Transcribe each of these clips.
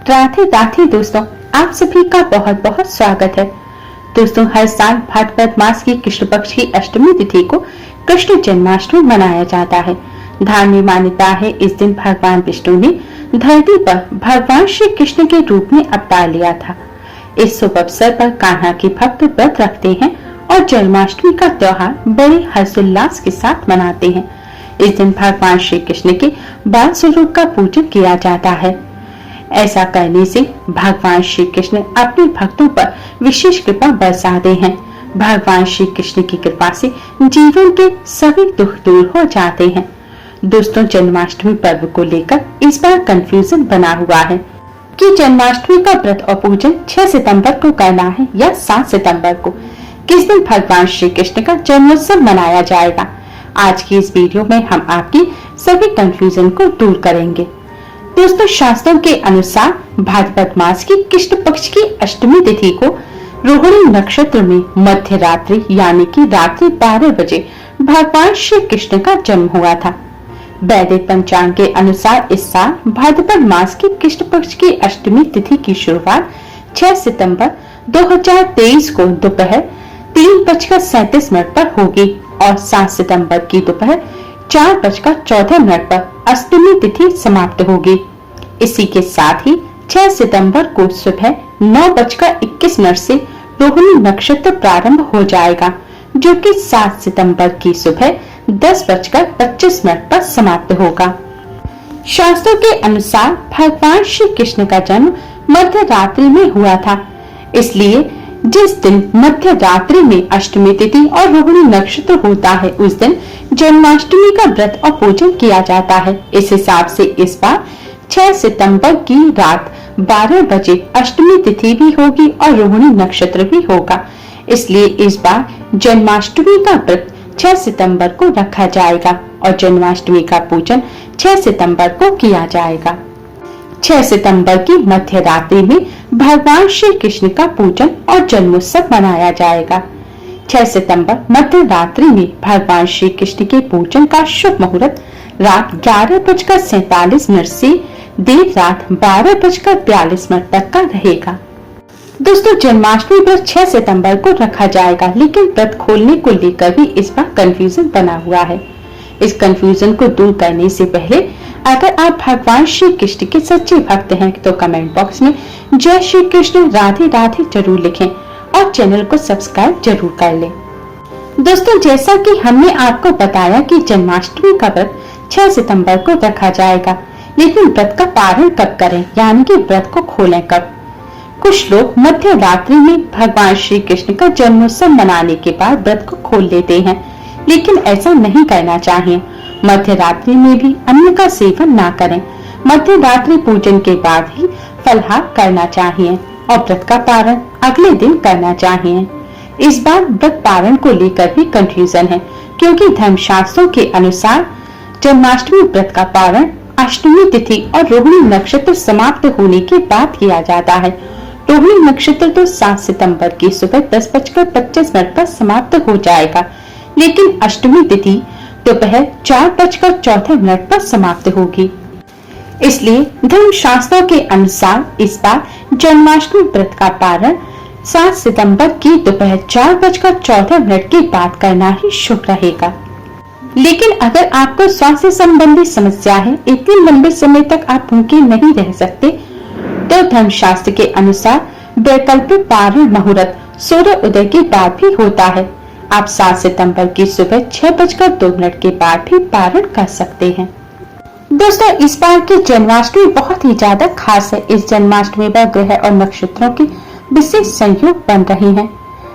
राधे राधे दोस्तों, आप सभी का बहुत बहुत स्वागत है। दोस्तों, हर साल भाद्रपद मास की कृष्ण पक्ष की अष्टमी तिथि को कृष्ण जन्माष्टमी मनाया जाता है। धार्मिक मान्यता है इस दिन भगवान विष्णु ने धरती पर भगवान श्री कृष्ण के रूप में अवतार लिया था। इस शुभ अवसर पर कान्हा के भक्त व्रत रखते हैं और जन्माष्टमी का त्योहार बड़े हर्षोल्लास के साथ मनाते हैं। इस दिन भगवान श्री कृष्ण के बाल स्वरूप का पूजन किया जाता है। ऐसा करने से भगवान श्री कृष्ण अपने भक्तों पर विशेष कृपा बरसाते हैं। भगवान श्री कृष्ण की कृपा से जीवन के सभी दुख दूर हो जाते हैं। दोस्तों, जन्माष्टमी पर्व को लेकर इस बार कंफ्यूजन बना हुआ है कि जन्माष्टमी का व्रत और पूजन 6 सितंबर को करना है या 7 सितंबर को। किस दिन भगवान श्री कृष्ण का जन्मोत्सव मनाया जाएगा। आज की इस वीडियो में हम आपकी सभी कंफ्यूजन को दूर करेंगे। दोस्तों, शास्त्रों के अनुसार भाद्रपद मास की कृष्ण पक्ष की अष्टमी तिथि को रोहिणी नक्षत्र में मध्य रात्रि यानी कि रात्रि 12 बजे भगवान श्री कृष्ण का जन्म हुआ था। वैदिक पंचांग के अनुसार इस साल भाद्रपद मास की कृष्ण पक्ष की अष्टमी तिथि की शुरुआत 6 सितंबर 2023 को दोपहर 3:37 पर होगी और 7 सितंबर की दोपहर 4:14 पर अष्टमी तिथि समाप्त होगी। इसी के साथ ही 6 सितंबर को सुबह 9:21 से रोहिणी नक्षत्र प्रारंभ हो जाएगा, जो कि 7 सितंबर की सुबह 10:25 पर समाप्त होगा। शास्त्रों के अनुसार भगवान श्री कृष्ण का जन्म मध्य रात्रि में हुआ था, इसलिए जिस दिन मध्य रात्रि में अष्टमी तिथि और रोहिणी नक्षत्र होता है उस दिन जन्माष्टमी का व्रत और पूजन किया जाता है। इस हिसाब से इस बार 6 सितंबर की रात 12 बजे अष्टमी तिथि भी होगी और रोहिणी नक्षत्र भी होगा, इसलिए इस बार जन्माष्टमी का व्रत 6 सितंबर को रखा जाएगा और जन्माष्टमी का पूजन 6 सितंबर को किया जाएगा। 6 सितंबर की मध्य रात्रि में भगवान श्री कृष्ण का पूजन और जन्मोत्सव मनाया जाएगा। 6 सितंबर मध्य रात्रि में भगवान श्री कृष्ण के पूजन का शुभ मुहूर्त रात 11:47 से देर रात 12:42 तक का रहेगा। दोस्तों, जन्माष्टमी व्रत 6 सितंबर को रखा जाएगा, लेकिन व्रत खोलने को लेकर भी इस बार कंफ्यूजन बना हुआ है। इस कंफ्यूजन को दूर करने से पहले अगर आप भगवान श्री कृष्ण के सच्चे भक्त हैं तो कमेंट बॉक्स में जय श्री कृष्ण राधे राधे जरूर लिखें और चैनल को सब्सक्राइब जरूर कर लें। दोस्तों, जैसा कि हमने आपको बताया कि जन्माष्टमी का व्रत 6 सितंबर को रखा जाएगा, लेकिन व्रत का पारण कब करें, यानी कि व्रत को खोलें कब। कुछ लोग मध्य रात्रि में भगवान श्री कृष्ण का जन्मोत्सव मनाने के बाद व्रत को खोल लेते हैं, लेकिन ऐसा नहीं करना चाहिए। मध्य रात्रि में भी अन्न का सेवन ना करें। मध्य रात्रि पूजन के बाद ही फलाहार करना चाहिए और व्रत का पारण अगले दिन करना चाहिए। इस बार व्रत पारण को लेकर भी कंफ्यूजन है, क्योंकि धर्मशास्त्रों के अनुसार जन्माष्टमी व्रत का पारण अष्टमी तिथि और रोहिणी नक्षत्र समाप्त होने के बाद किया जाता है। रोहिणी नक्षत्र तो 7 सितंबर की सुबह 10:25 पर समाप्त हो जाएगा, लेकिन अष्टमी तिथि दोपहर 4:14 पर समाप्त होगी। इसलिए धर्मशास्त्रों के अनुसार इस बार जन्माष्टमी व्रत का पारण 7 सितंबर की दोपहर 4:14 के बाद करना ही शुभ रहेगा। लेकिन अगर आपको स्वास्थ्य संबंधी समस्या है, इतने लंबे समय तक आप भूखे नहीं रह सकते, तो धर्मशास्त्र के अनुसार वैकल्पिक पारण मुहूर्त सूर्य उदय के बाद भी होता है। आप 7 सितंबर की सुबह 6:02 के बाद भी पारण कर सकते हैं। दोस्तों, इस बार की जन्माष्टमी बहुत ही ज्यादा खास है। इस जन्माष्टमी पर ग्रह और नक्षत्रों के विशेष संयोग बन रहे हैं।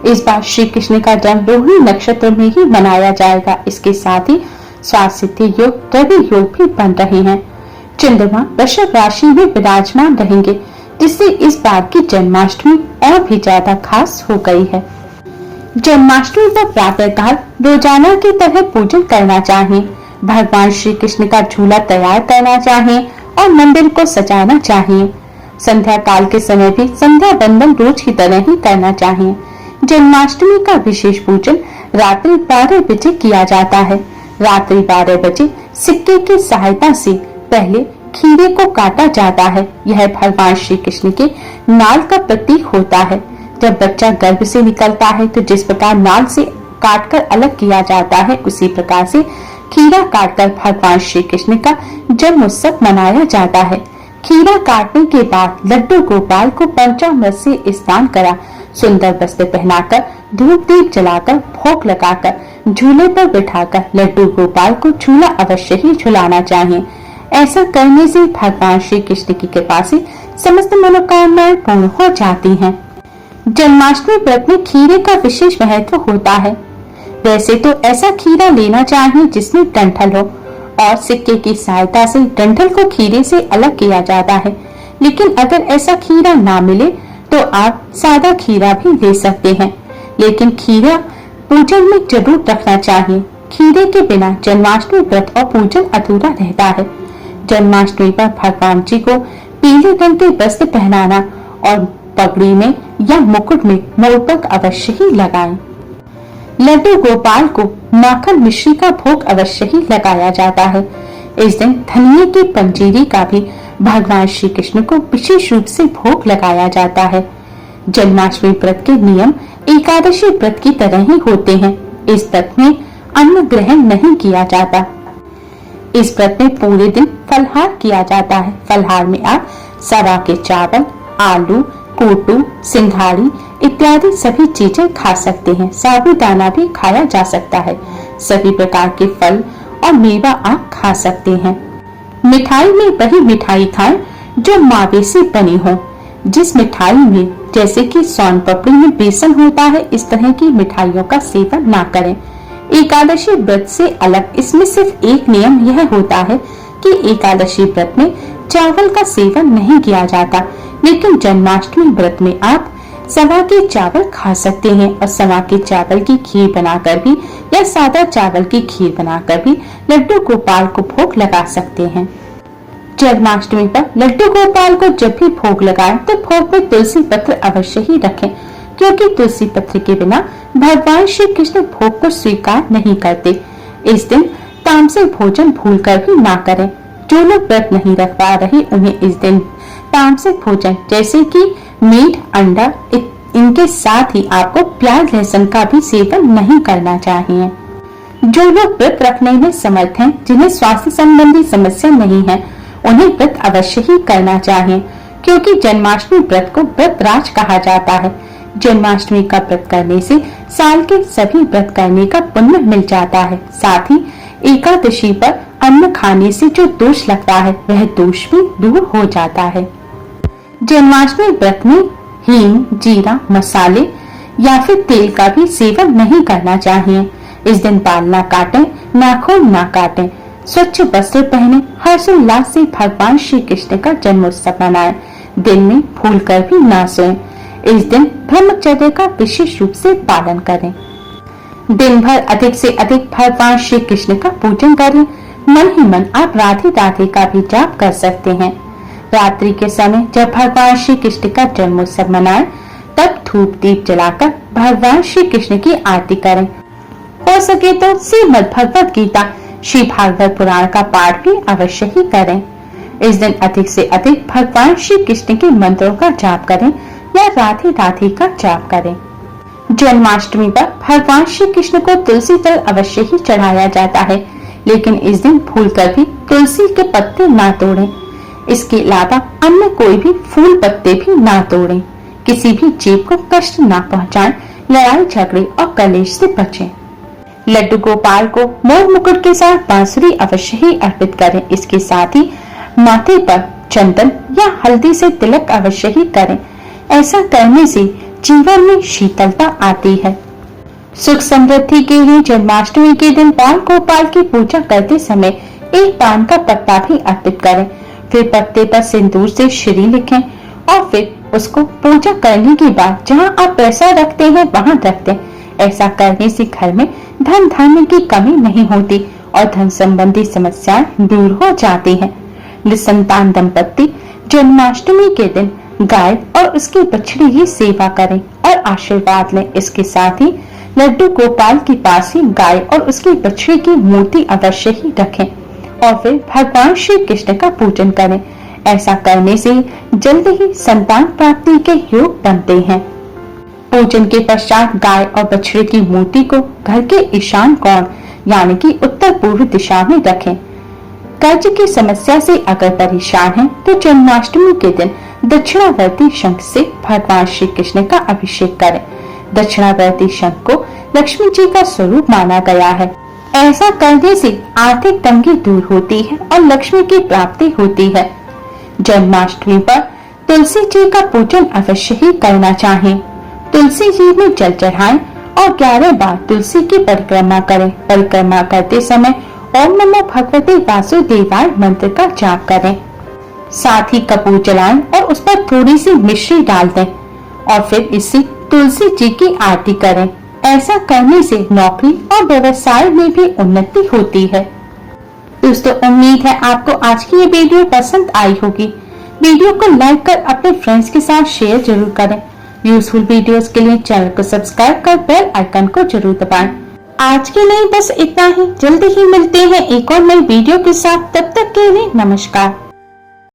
इस बार श्री कृष्ण का जन्म रोहिणी नक्षत्र में ही मनाया जाएगा। इसके साथ ही स्वास्थ्य सिद्धि योग, रवि योग भी बन रहे हैं। चंद्रमा वृषभ राशि में विराजमान रहेंगे, जिससे इस बार की जन्माष्टमी और भी ज्यादा खास हो गई है। जन्माष्टमी पर प्रातःकाल रोजाना की तरह पूजन करना चाहिए। भगवान श्री कृष्ण का झूला तैयार करना चाहिए और मंदिर को सजाना चाहिए। संध्या काल के समय भी संध्या बंदन रोज की तरह ही करना चाहिए। जन्माष्टमी का विशेष पूजन रात्रि 12 बजे किया जाता है। रात्रि 12 बजे सिक्के की सहायता से पहले खीरे को काटा जाता है। यह भगवान श्री कृष्ण के नाल का प्रतीक होता है। जब बच्चा गर्भ से निकलता है तो जिस प्रकार नाल से काटकर अलग किया जाता है, उसी प्रकार से खीरा काटकर भगवान श्री कृष्ण का जन्म उत्सव मनाया जाता है। खीरा काटने के बाद लड्डू गोपाल को पंचामृत से स्नान करा, सुंदर वस्त्र पहनाकर, धूप दीप जलाकर, भोग लगाकर, झूले पर बिठाकर लड्डू गोपाल को झूला अवश्य ही झुलाना चाहिए। ऐसा करने से भगवान श्री कृष्ण की कृपा से समस्त मनोकामनाएं पूर्ण हो जाती हैं। जन्माष्टमी व्रत में खीरे का विशेष महत्व होता है। वैसे तो ऐसा खीरा लेना चाहिए जिसमें डंठल हो और सिक्के की सहायता से डंठल को खीरे से अलग किया जाता है। लेकिन अगर ऐसा खीरा ना मिले तो आप सादा खीरा भी ले सकते हैं, लेकिन खीरा पूजन में जरूर रखना चाहिए। खीरे के बिना जन्माष्टमी व्रत और पूजन अधूरा रहता है। जन्माष्टमी पर भगवान जी को पीले रंग के वस्त्र पहनाना और पगड़ी में या मुकुट में मोदक अवश्य ही लगाएं। लड्डू गोपाल को माखन मिश्री का भोग अवश्य ही लगाया जाता है। इस दिन धनिये की पंजीरी का भी भगवान श्री कृष्ण को विशेष रूप से भोग लगाया जाता है। जन्माष्टमी व्रत के नियम एकादशी व्रत की तरह ही होते हैं। इस व्रत में अन्न ग्रहण नहीं किया जाता। इस व्रत में पूरे दिन फलहार किया जाता है। फलहार में आप सवा के चावल, आलू, कोटू, सिंघाड़ी इत्यादि सभी चीजें खा सकते हैं। साबूदाना भी खाया जा सकता है। सभी प्रकार के फल और मेवा आप खा सकते हैं। मिठाई में वही मिठाई खाएं जो मावे से बनी हो। जिस मिठाई में जैसे कि सोन पापड़ी में बेसन होता है, इस तरह की मिठाइयों का सेवन ना करें। एकादशी व्रत से अलग इसमें सिर्फ एक नियम यह होता है कि एकादशी व्रत में चावल का सेवन नहीं किया जाता, लेकिन जन्माष्टमी व्रत में आप सवा के चावल खा सकते हैं और सवा के चावल की खीर बनाकर भी या सादा चावल की खीर बनाकर भी लड्डू गोपाल को भोग लगा सकते हैं। जन्माष्टमी पर लड्डू गोपाल को जब भी भोग लगाएं तो भोग में तुलसी पत्र अवश्य ही रखें, क्योंकि तुलसी पत्र के बिना भगवान श्री कृष्ण भोग को स्वीकार नहीं करते। इस दिन तामसिक भोजन भूलकर भी ना करें। जो लोग व्रत नहीं रख पा रहे उन्हें इस दिन तामसिक भोजन जैसे कि मीट, अंडा इनके साथ ही आपको प्याज लहसुन का भी सेवन नहीं करना चाहिए। जो लोग व्रत रखने में समर्थ हैं, जिन्हें स्वास्थ्य संबंधी समस्या नहीं है, उन्हें व्रत अवश्य ही करना चाहिए, क्योंकि जन्माष्टमी व्रत को व्रत राज कहा जाता है। जन्माष्टमी का व्रत करने से साल के सभी व्रत करने का पुण्य मिल जाता है। साथ ही एकादशी पर अन्न खाने से जो दोष लगता है वह दोष भी दूर हो जाता है। जन्माष्टमी व्रत में हींग, जीरा, मसाले या फिर तेल का भी सेवन नहीं करना चाहिए। इस दिन बाल ना काटें, नाखून ना काटें, स्वच्छ वस्त्र पहने, हर्षोल्लास से भगवान श्री कृष्ण का जन्मोत्सव मनाएं। दिन में भूल कर भी ना सोएं। इस दिन ब्रह्मचर्य का विशेष रूप से पालन करें। दिन भर अधिक से अधिक भगवान श्री कृष्ण का पूजन करें। मन ही मन आप राधे राधे का भी जाप कर सकते हैं। रात्रि के समय जब भगवान श्री कृष्ण का जन्मोत्सव मनाएं, तब धूप दीप जलाकर भगवान श्री कृष्ण की आरती करें। हो सके तो श्रीमद् भगवत गीता, श्री भागवत पुराण का पाठ भी अवश्य ही करें। इस दिन अधिक से अधिक भगवान श्री कृष्ण के मंत्रों का जाप करें या राधे राधे का जाप करें। जन्माष्टमी पर भगवान श्री कृष्ण को तुलसी दल अवश्य ही चढ़ाया जाता है, लेकिन इस दिन भूलकर भी तुलसी के पत्ते ना तोड़ें। इसके अलावा अन्य कोई भी फूल पत्ते भी ना तोड़ें। किसी भी जीव को कष्ट ना पहुंचाएं। लड़ाई झगड़े और कलेश से बचें। लड्डू गोपाल को मोर मुकुट के साथ बांसुरी अवश्य ही अर्पित करें। इसके साथ ही माथे पर चंदन या हल्दी से तिलक अवश्य ही करें। ऐसा करने से जीवन में शीतलता आती है। सुख समृद्धि के लिए जन्माष्टमी के दिन बाल गोपाल की पूजा करते समय एक पान का पत्ता भी अर्पित करें। फिर पत्ते पर सिंदूर से श्री लिखें और फिर उसको पूजा करने के बाद जहां आप पैसा रखते हैं वहां रख दें। ऐसा करने से घर में धन धान्य की कमी नहीं होती और धन संबंधी समस्याएं दूर हो जाती हैं। निसंतान दंपत्ति जन्माष्टमी के दिन गाय और उसके बछड़े की सेवा करें और आशीर्वाद लें। इसके साथ ही लड्डू गोपाल के पास ही गाय और उसके बछड़े की मूर्ति अवश्य ही रखें। और फिर भगवान श्री कृष्ण का पूजन करें। ऐसा करने से जल्द ही संतान प्राप्ति के योग बनते हैं। पूजन के पश्चात गाय और बछड़े की मूर्ति को घर के ईशान कोण यानी कि उत्तर पूर्व दिशा में रखें। कर्ज की समस्या से अगर परेशान हैं तो जन्माष्टमी के दिन दक्षिणावर्ती शंख से भगवान श्री कृष्ण का अभिषेक करें। दक्षिणावर्ती शंख को लक्ष्मी जी का स्वरूप माना गया है। ऐसा करने से आर्थिक तंगी दूर होती है और लक्ष्मी की प्राप्ति होती है। जन्माष्टमी पर तुलसी जी का पूजन अवश्य ही करना चाहिए। तुलसी जी में जल चढ़ाएं और 11 बार तुलसी की परिक्रमा करें। परिक्रमा करते समय ओम नमो भगवते वासुदेवाय मंत्र का जाप करें। साथ ही कपूर जलाएं और उस पर थोड़ी सी मिश्री डाल दें और फिर इससे तुलसी जी की आरती करें। ऐसा करने से नौकरी और व्यवसाय में भी उन्नति होती है। दोस्तों, उम्मीद है आपको आज की ये वीडियो पसंद आई होगी। वीडियो को लाइक कर अपने फ्रेंड्स के साथ शेयर जरूर करें। यूजफुल वीडियोस के लिए चैनल को सब्सक्राइब कर बेल आइकन को जरूर दबाएं। आज के लिए बस इतना ही। जल्दी ही मिलते हैं एक और नई वीडियो के साथ। तब तक के लिए नमस्कार।